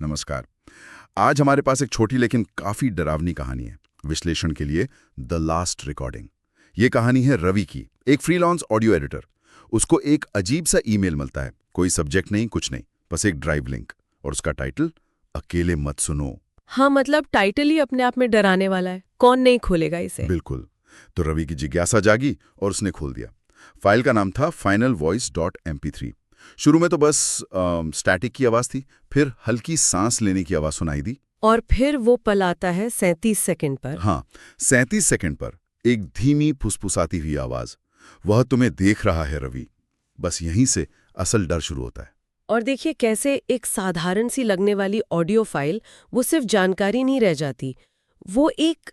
नमस्कार। आज हमारे पास एक छोटी लेकिन काफी डरावनी कहानी है विश्लेषण के लिए, द लास्ट रिकॉर्डिंग। ये कहानी है रवि की, एक फ्रीलांस ऑडियो एडिटर। उसको एक अजीब सा ईमेल मिलता है, कोई सब्जेक्ट नहीं, कुछ नहीं, बस एक ड्राइव लिंक, और उसका टाइटल अकेले मत सुनो। हाँ, मतलब टाइटल ही अपने आप में डराने वाला है। कौन नहीं खोलेगा इसे? बिल्कुल। तो रवि की जिज्ञासा जागी और उसने खोल दिया। फाइल का नाम था finalvoice.mp3। शुरू में तो बस स्टैटिक की आवाज थी, फिर हल्की सांस लेने की आवाज सुनाई दी, और फिर वो पल आता है 37 सेकंड पर। हाँ, 37 सेकंड पर एक धीमी फुसफुसाती हुई आवाज, वह तुम्हें देख रहा है रवि। बस यहीं से असल डर शुरू होता है। और देखिए कैसे एक साधारण सी लगने वाली ऑडियो फाइल वो सिर्फ जानकारी नहीं रह जाती, वो एक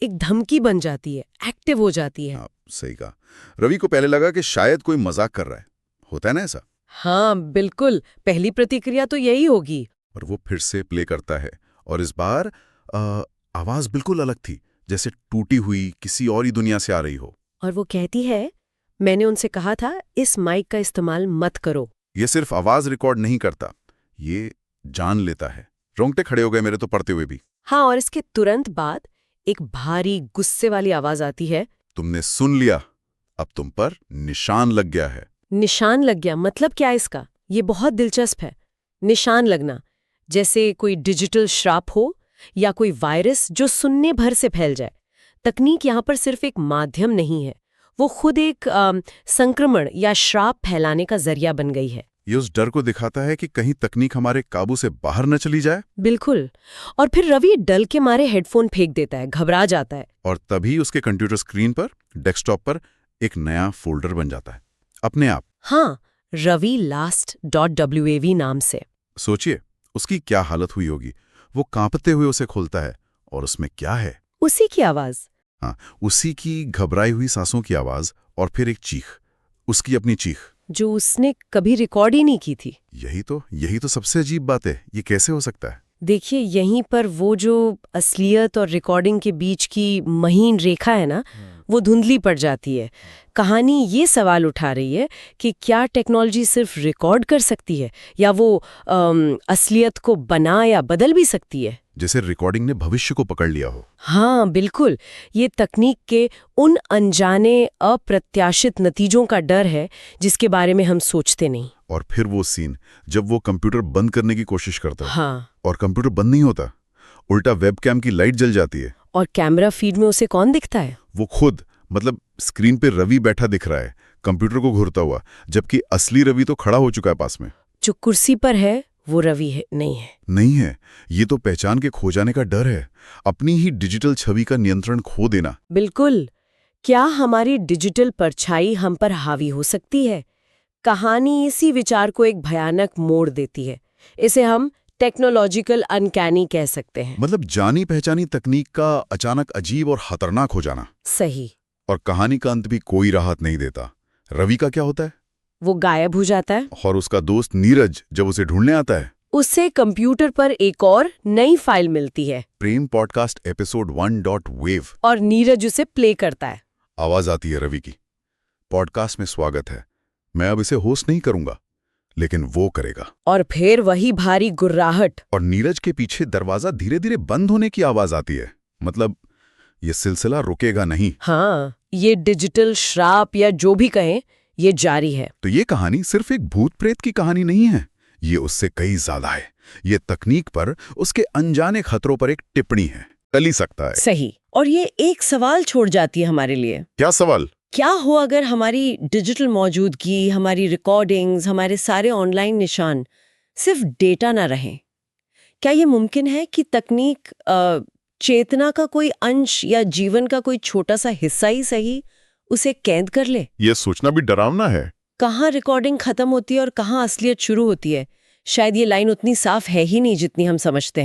धमकी बन जाती है, एक्टिव हो जाती है। हाँ, सही कहा। रवि को पहले लगा कि शायद कोई मजाक कर रहा है, होता है ना ऐसा। हाँ बिल्कुल, पहली प्रतिक्रिया तो यही होगी। और वो फिर से प्ले करता है, और इस बार आवाज बिल्कुल अलग थी, जैसे टूटी हुई किसी और ही दुनिया से आ रही हो। और वो कहती है, मैंने उनसे कहा था इस माइक का इस्तेमाल मत करो। ये सिर्फ आवाज रिकॉर्ड नहीं करता, ये जान लेता है। रोंगटे खड़े हो गए मेरे तो पढ़ते हुए भी। हाँ, और इसके तुरंत बाद एक भारी गुस्से वाली आवाज आती है। तुमने सुन लिया, अब तुम पर निशान लग गया है। निशान लग गया मतलब क्या इसका? ये बहुत दिलचस्प है। निशान लगना, जैसे कोई डिजिटल श्राप हो या कोई वायरस जो सुनने भर से फैल जाए। तकनीक यहाँ पर सिर्फ एक माध्यम नहीं है, वो खुद एक संक्रमण या श्राप फैलाने का जरिया बन गई है। ये उस डर को दिखाता है कि कहीं तकनीक हमारे काबू से बाहर न चली जाए। बिल्कुल। और फिर रवि डल के मारे हेडफोन फेंक देता है, घबरा जाता है। और तभी उसके कंप्यूटर स्क्रीन पर, डेस्कटॉप पर एक नया फोल्डर बन जाता है, अपने आप। हाँ, रवि last.wav नाम से। सोचिए उसकी क्या हालत हुई होगी। वो कांपते हुए उसे खोलता है, और उसमें क्या है? उसी की आवाज। हाँ, उसी की घबराई हुई सांसों की आवाज, और फिर एक चीख, उसकी अपनी चीख, जो उसने कभी रिकॉर्ड ही नहीं की थी। यही तो सबसे अजीब बात है। ये कैसे हो सकता है? देखिए, यहीं पर वो जो असलियत और रिकॉर्डिंग के बीच की महीन रेखा है ना, वो धुंधली पड़ जाती है। कहानी ये सवाल उठा रही है कि क्या टेक्नोलॉजी सिर्फ रिकॉर्ड कर सकती है, या वो असलियत को बना या बदल भी सकती है। जैसे रिकॉर्डिंग ने भविष्य को पकड़ लिया हो। हाँ बिल्कुल, ये तकनीक के उन अनजाने अप्रत्याशित नतीजों का डर है जिसके बारे में हम सोचते नहीं। और फिर वो सीन जब वो कंप्यूटर बंद करने की कोशिश करता है, हाँ, और कंप्यूटर बंद नहीं होता, उल्टा वेबकैम की लाइट जल जाती है। और कैमरा फीड में उसे कौन दिखता है? वो खुद, मतलब स्क्रीन पे रवि बैठा दिख रहा है, कंप्यूटर को घूरता हुआ, जबकि असली रवि तो खड़ा हो चुका है पास में। जो कुर्सी पर है वो रवि है, नहीं है। ये तो पहचान के खो जाने का डर है, अपनी ही डिजिटल छवि का नियंत्रण खो देना। बिल्कुल। क्या हमारी डिजिटल परछाई हम पर हावी हो सकती है? कहानी इसी विचार को एक भयानक मोड़ देती है। इसे हम टेक्नोलॉजिकल अनकैनी कह सकते हैं। मतलब जानी पहचानी तकनीक का अचानक अजीब और खतरनाक हो जाना। सही। और कहानी का अंत भी कोई राहत नहीं देता। रवि का क्या होता है? वो गायब हो जाता है। और उसका दोस्त नीरज जब उसे ढूंढने आता है, उससे कंप्यूटर पर एक और नई फाइल मिलती है, प्रेम पॉडकास्ट एपिसोड 1.wave, और नीरज उसे प्ले करता है। आवाज आती है रवि की, पॉडकास्ट में स्वागत है, मैं अब इसे होस्ट नहीं करूंगा, लेकिन वो करेगा। और फिर वही भारी गुर्राहट, और नीरज के पीछे दरवाजा धीरे धीरे बंद होने की आवाज आती है। मतलब ये सिलसिला रुकेगा नहीं। हाँ, ये डिजिटल श्राप या जो भी कहें, ये जारी है। तो ये कहानी सिर्फ एक भूत प्रेत की कहानी नहीं है, ये उससे कई ज्यादा है। ये तकनीक पर, उसके अनजाने खतरों पर एक टिप्पणी है, टल ही सकता है। सही। और ये एक सवाल छोड़ जाती है हमारे लिए। क्या सवाल? क्या हो अगर हमारी डिजिटल मौजूदगी, हमारी रिकॉर्डिंग्स, हमारे सारे ऑनलाइन निशान सिर्फ डेटा ना रहें? क्या ये मुमकिन है कि तकनीक चेतना का कोई अंश या जीवन का कोई छोटा सा हिस्सा ही सही उसे कैद कर ले? ये सोचना भी डरावना है। कहाँ रिकॉर्डिंग खत्म होती है और कहाँ असलियत शुरू होती है? शायद ये लाइन उतनी साफ है ही नहीं जितनी हम समझते हैं।